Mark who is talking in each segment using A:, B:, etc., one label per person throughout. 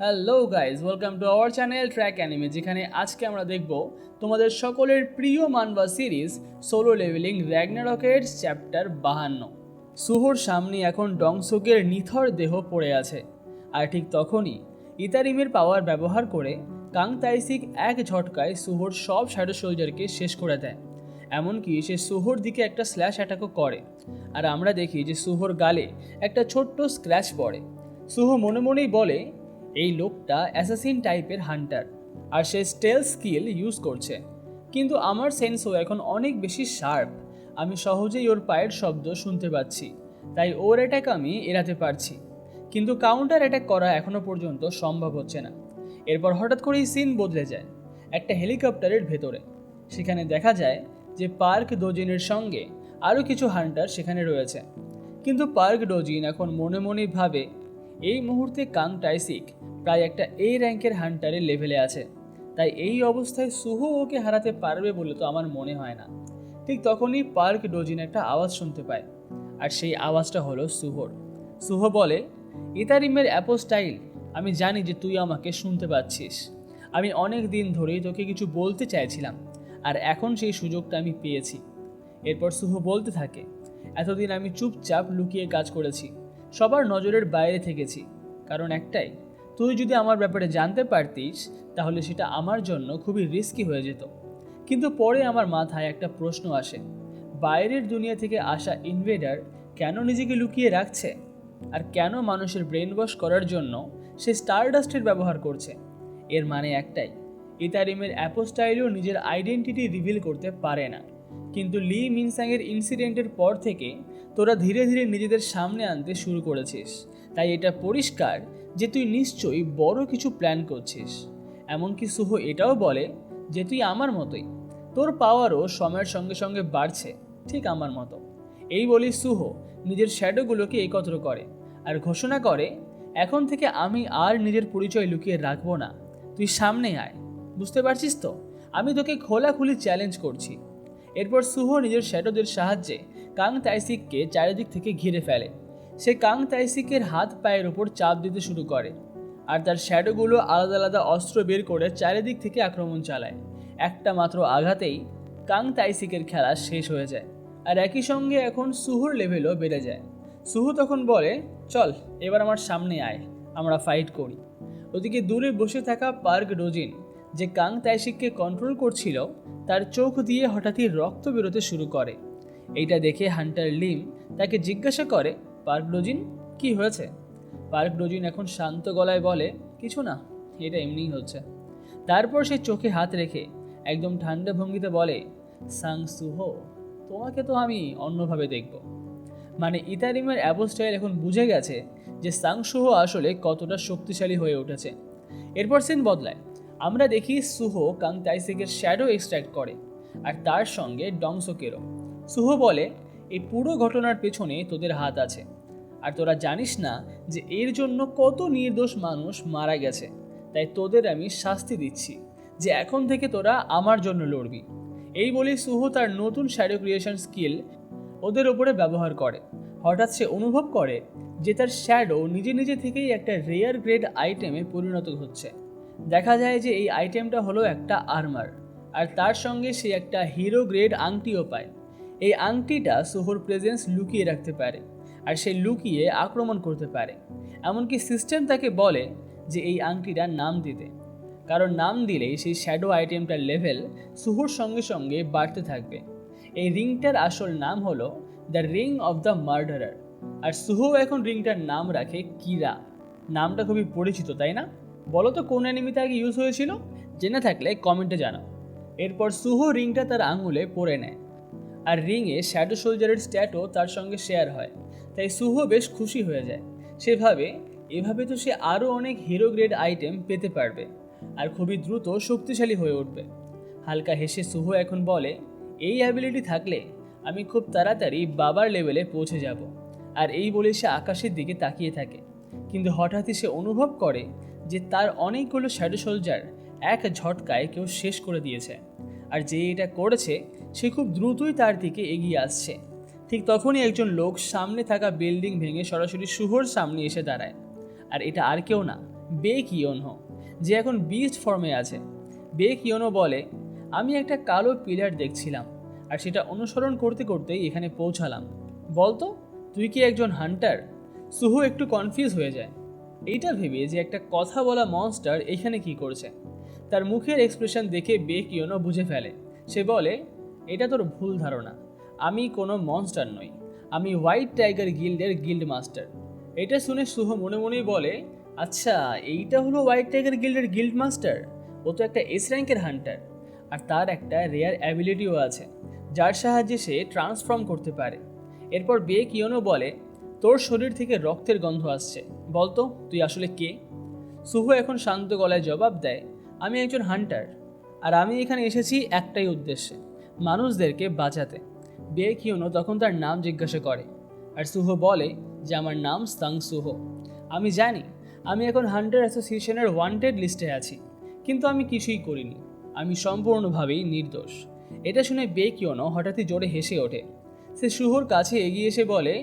A: Hello guys, welcome to our channel track anime, যেখানে আজকে আমরা দেখব তোমাদের সকলের প্রিয় মানবা সিরিজ সোলো লেভেলিং র্যাগনারকের চ্যাপ্টার 52। সুহোর সামনে এখন ডংসুকের নিথর দেহ পড়ে আছে, আর ঠিক তখনই ইতারিমের পাওয়ার ব্যবহার করে কাং তাইসিক এক ঝটকায় সুহোর সব শ্যাডো সোলজারকে শেষ করে দেয়। এমনকি সে সুহোর দিকে একটা স্ল্যাশ অ্যাটাকও করে, আর আমরা দেখি যে সুহোর গালে একটা ছোট্ট স্ক্র্যাচ পড়ে। সুহো মনে মনেই বলে, এই লোকটা অ্যাসাসিন টাইপের হান্টার, আর সে স্টেল স্কিল ইউজ করছে, কিন্তু আমার সেন্সও এখন অনেক বেশি শার্প। আমি সহজেই ওর পায়ের শব্দ শুনতে পাচ্ছি, তাই ওর অ্যাটাক আমি এড়াতে পারছি, কিন্তু কাউন্টার অ্যাটাক করা এখনো পর্যন্ত সম্ভব হচ্ছে না। এরপর হঠাৎ করেই সিন বদলে যায় একটা হেলিকপ্টারের ভেতরে। সেখানে দেখা যায় যে পার্ক ডোজিনের সঙ্গে আরও কিছু হান্টার সেখানে রয়েছে, কিন্তু পার্ক ডোজিন এখন মনে মনে ভাবে এই মুহূর্তে কাং টাইসিক প্রায় একটা এ র্যাঙ্কের হান্টারের লেভেলে আছে, তাই এই অবস্থায় সুহো ওকে হারাতে পারবে বলে তো আমার মনে হয় না। ঠিক তখনই পার্ক ডোজিন একটা আওয়াজ শুনতে পায়, আর সেই আওয়াজটা হলো সুহোর। সুহো বলে, ইতারিমের অ্যাপোস্টাইল, আমি জানি যে তুই আমাকে শুনতে পাচ্ছিস। আমি অনেক দিন ধরেই তোকে কিছু বলতে চাইছিলাম, আর এখন সেই সুযোগটা আমি পেয়েছি। এরপর সুহো বলতে থাকে, এতদিন আমি চুপচাপ লুকিয়ে কাজ করেছি, সবার নজরের বাইরে থেকেছি, কারণ একটাই, তুই যদি আমার ব্যাপারে জানতে পারতিস তাহলে সেটা আমার জন্য খুবই রিস্কি হয়ে যেত। কিন্তু পরে আমার মাথায় একটা প্রশ্ন আসে, বাইরের দুনিয়া থেকে আসা ইনভেডার কেন নিজেকে লুকিয়ে রাখছে, আর কেন মানুষের ব্রেন ওয়াশ করার জন্য সে স্টারডাস্টের ব্যবহার করছে? এর মানে একটাই, ইতারিমের অ্যাপোস্টাইলও নিজের আইডেন্টিটি রিভিল করতে পারে না, কিন্তু লি মিনসাংয়ের ইনসিডেন্টের পর থেকে তোরা ধীরে ধীরে নিজেদের সামনে আনতে শুরু করেছিস, তাই এটা পরিষ্কার যে তুই নিশ্চয়ই বড় কিছু প্ল্যান করছিস। এমনকি সুহো এটাও বলে যে তুই আমার মতোই, তোর পাওয়ারও সময়ের সঙ্গে সঙ্গে বাড়ছে, ঠিক আমার মতো। এই বলি সুহো নিজের শ্যাডোগুলোকে একত্র করে আর ঘোষণা করে, এখন থেকে আমি আর নিজের পরিচয় লুকিয়ে রাখবো না, তুই সামনে আয়। বুঝতে পারছিস তো, আমি তোকে খোলাখুলি চ্যালেঞ্জ করছি। এরপর সুহো নিজের শ্যাডোদের সাহায্যে কাং তাইসিককে চারিদিক থেকে ঘিরে ফেলে। সে কাং তাইসিকের হাত পায়ের ওপর চাপ দিতে শুরু করে, আর তার শ্যাডোগুলো আলাদা আলাদা অস্ত্র বের করে চারিদিক থেকে আক্রমণ চালায়। একটা মাত্র আঘাতেই কাং তাইসিকের খেলা শেষ হয়ে যায়, আর একই সঙ্গে এখন সুহোর লেভেলও বেড়ে যায়। সুহো তখন বলে, চল এবার আমার সামনে আয়, আমরা ফাইট করি। ওদিকে দূরে বসে থাকা পার্ক ডোজিন, যে কাং তাইসিককে কন্ট্রোল করছিল, তার চোখ দিয়ে হঠাৎই রক্ত বেরোতে শুরু করে। এইটা দেখে হান্টার লিম তাকে জিজ্ঞাসা করে, পার্ক ডোজিন, কি হয়েছে? পার্ক ডোজিন এখন শান্ত গলায় বলে, কিছু না, এটা এমনিই হচ্ছে। তারপর সে চোখে হাত রেখে একদম ঠান্ডা ভঙ্গিতে বলে, সাং সুহো, তোমাকে তো আমি অন্যভাবে দেখব। মানে ইতারিমের অ্যাপোস্টাইল এখন বুঝে গেছে যে সাং সুহো আসলে কতটা শক্তিশালী হয়ে উঠেছে। এরপর সিন বদলায়, আমরা দেখি সুহো কাং তাইসিকের শ্যাডো এক্সট্র্যাক্ট করে, আর তার সঙ্গে ডংসোকেরও। সুহো বলে, এই পুরো ঘটনার পেছনে তোদের হাত আছে, আর তোরা জানিস না যে এর জন্য কত নির্দোষ মানুষ মারা গেছে, তাই তোদের আমি শাস্তি দিচ্ছি যে এখন থেকে তোরা আমার জন্য লড়বি। এই বলে সুহো তার নতুন শ্যাডো ক্রিয়েশন স্কিল ওদের ওপরে ব্যবহার করে। হঠাৎ সে অনুভব করে যে তার শ্যাডো নিজে নিজে থেকেই একটা রেয়ার গ্রেড আইটেমে পরিণত হচ্ছে। দেখা যায় যে এই আইটেমটা হলো একটা আর্মার, আর তার সঙ্গে সে একটা হিরো গ্রেড আংটিও পায়। এই আংটিটা সুহোর প্রেজেন্স লুকিয়ে রাখতে পারে, আর সে লুকিয়ে আক্রমণ করতে পারে। এমনকি সিস্টেম তাকে বলে যে এই আংটিটার নাম দিতে, কারণ নাম দিলেই সেই শ্যাডো আইটেমটার লেভেল সুহোর সঙ্গে সঙ্গে বাড়তে থাকবে। এই রিংটার আসল নাম হলো the ring of the murderer, আর সুহো এখন রিংটার নাম রাখে কিরা। নামটা খুবই পরিচিত, তাই না? বলো তো কোন অ্যানিমিতে আগে ইউজ হয়েছিল? জেনে থাকলে কমেন্টে জানাও। এরপর সুহো রিংটা তার আঙুলে পরে নেয়, আর রিংয়ে শ্যাডো সোলজারের স্ট্যাটও তার সঙ্গে শেয়ার হয়, তাই সুহো বেশ খুশি হয়ে যায়। সেভাবে এভাবে তো সে আরও অনেক হিরো গ্রেড আইটেম পেতে পারবে, আর খুবই দ্রুত শক্তিশালী হয়ে উঠবে। হালকা হেসে সুহো এখন বলে, এই অ্যাবিলিটি থাকলে আমি খুব তাড়াতাড়ি বাবার লেভেলে পৌঁছে যাব। আর এই বলে সে আকাশের দিকে তাকিয়ে থাকে, কিন্তু হঠাৎই সে অনুভব করে যে তার অনেকগুলো শ্যাডো সোলজার এক ঝটকায় কেউ শেষ করে দিয়েছে, আর যে এটা করেছে সে খুব দ্রুতই তার দিকে এগিয়ে আসছে। ঠিক তখনই একজন লোক সামনে থাকা বিল্ডিং ভেঙে সরাসরি সুহোর সামনে এসে দাঁড়ায়, আর এটা আর কেউ না, বে কিয়োনহো, যে এখন বিস্ট ফর্মে আছে। বে কিয়োনো বলে, আমি একটা কালো পিলার দেখছিলাম আর সেটা অনুসরণ করতে করতেই এখানে পৌঁছালাম। বলতো, তুই কি একজন হান্টার? সুহো একটু কনফিউজ হয়ে যায়, এইটা ভেবে যে একটা কথা বলা মনস্টার এখানে কি করছে। তার মুখের এক্সপ্রেশন দেখে বে কিয়োনো বুঝে ফেলে। সে বলে, এটা তোর ভুল ধারণা, আমি কোনো মনস্টার নই, আমি হোয়াইট টাইগার গিল্ডের গিল্ড মাস্টার। এটা শুনে সুহো মনে মনেই বলে, আচ্ছা এইটা হলো হোয়াইট টাইগার গিল্ডের গিল্ড মাস্টার, ও তো একটা এস র্যাঙ্কের হান্টার, আর তার একটা রেয়ার অ্যাবিলিটিও আছে যার সাহায্যে সে ট্রান্সফর্ম করতে পারে। এরপর বে কিয়োনো বলে, তোর শরীর থেকে রক্তের গন্ধ আসছে, বলতো তুই আসলে কে? সুহো এখন শান্ত গলায় জবাব দেয়, আমি একজন হান্টার, আর আমি এখানে এসেছি একটাই উদ্দেশ্যে, মানুষদেরকে বাঁচাতে। বে কিয়োনো তখন তার নাম জিজ্ঞাসা করে, আর সুহো বলে যে আমার নাম সাং সুহো। আমি জানি আমি এখন হান্টার অ্যাসোসিয়েশনের ওয়ান্টেড লিস্টে আছি, কিন্তু আমি কিছুই করিনি, আমি সম্পূর্ণভাবেই নির্দোষ। এটা শুনে বে কিয়োনো হঠাৎই জোরে হেসে ওঠে। সে সুহোর কাছে এগিয়ে এসে বলে,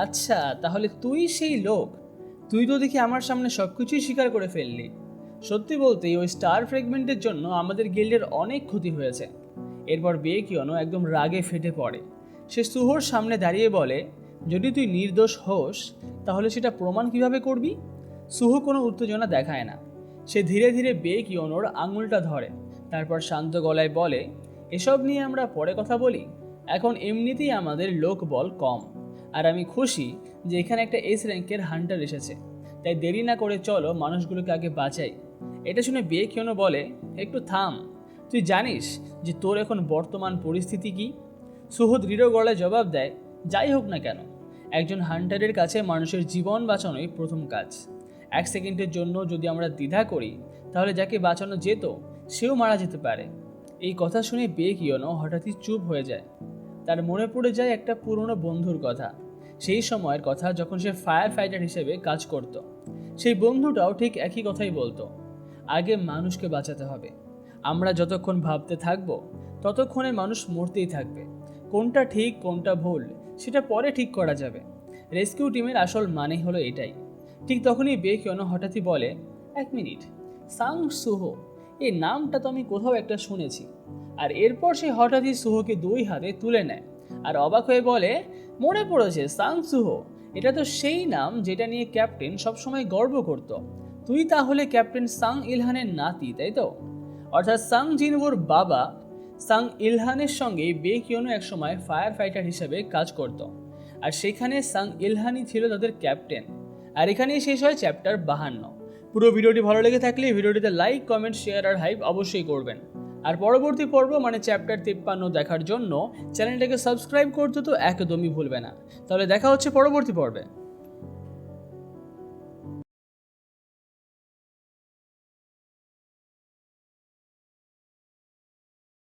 A: আচ্ছা তাহলে তুই সেই লোক, তুই তো দেখি আমার সামনে সব কিছুই স্বীকার করে ফেললি। সত্যি বলতেই ওই স্টার ফ্রেগমেন্টের জন্য আমাদের গিল্ডের অনেক ক্ষতি হয়েছে। এরপর বে কিয়োনো একদম রাগে ফেটে পড়ে। সে সুহোর সামনে দাঁড়িয়ে বলে, যদি তুই নির্দোষ হোস তাহলে সেটা প্রমাণ কিভাবে করবি? সুহো কোনো উত্তেজনা দেখায় না, সে ধীরে ধীরে বে কিয়োনোর আঙুলটা ধরে, তারপর শান্ত গলায় বলে, এসব নিয়ে আমরা পরে কথা বলি, এখন এমনিতেই আমাদের লোকবল কম, আর আমি খুশি যে এখানে একটা এস র্যাঙ্কের হান্টার এসেছে, তাই দেরি না করে চলো মানুষগুলোকে আগে বাঁচাই। এটা শুনে বে কিয়োনো বলে, একটু থাম, তুই জানিস যে তোর এখন বর্তমান পরিস্থিতি কি? সুহো দৃঢ় গলায় জবাব দেয়, যাই হোক না কেন, একজন হান্টারের কাছে মানুষের জীবন বাঁচানোই প্রথম কাজ। এক সেকেন্ডের জন্য যদি আমরা দ্বিধা করি তাহলে যাকে বাঁচানো যেত সেও মারা যেতে পারে। এই কথা শুনে বে কিয়োনো হঠাৎই চুপ হয়ে যায়। তার মনে পড়ে যায় একটা পুরনো বন্ধুর কথা, সেই সময়ের কথা যখন সে ফায়ার ফাইটার হিসেবে কাজ করত। সেই বন্ধুটাও ঠিক একই কথাই বলতো, আগে মানুষকে বাঁচাতে হবে, আমরা যতক্ষণ ভাবতে থাকবো ততক্ষণে মানুষ মরতেই থাকবে, কোনটা ঠিক কোনটা ভুল সেটা পরে ঠিক করা যাবে। রেস্কিউ টিমের আসল মানে হলো এটাই। ঠিক তখনই বে কিয়োনো হঠাৎই বলে, এক মিনিট, সাং সুহো, এই নামটা তো আমি কোথাও একটা শুনেছি। আর এরপর সে হঠাৎই সুহোকে দুই হাতে তুলে নেয় আর অবাক হয়ে বলে, মনে পড়েছে, সাং সুহো, এটা তো সেই নাম যেটা নিয়ে ক্যাপ্টেন সবসময় গর্ব করত। তুই তাহলে ক্যাপ্টেন সাং ইলহানের নাতি, তাই তো? অর্থাৎ সাং জিনওোর বাবা সাং ইলহানের সঙ্গে বে কিয়োনো একসময় ফায়ার ফাইটার হিসেবে কাজ করত, আর সেখানে সাং ইলহানই ছিল তাদের ক্যাপ্টেন। আর এখানেই শেষ হয় চ্যাপ্টার 52। পুরো ভিডিওটি ভালো লেগে থাকলে ভিডিওটিতে লাইক, কমেন্ট, শেয়ার আর হাইপ অবশ্যই করবেন। আর পরবর্তী পর্ব মানে চ্যাপ্টার 53 দেখার জন্য চ্যানেলটাকে সাবস্ক্রাইব করতে তো একদমই ভুলবে না। তাহলে দেখা হচ্ছে পরবর্তী পর্বে।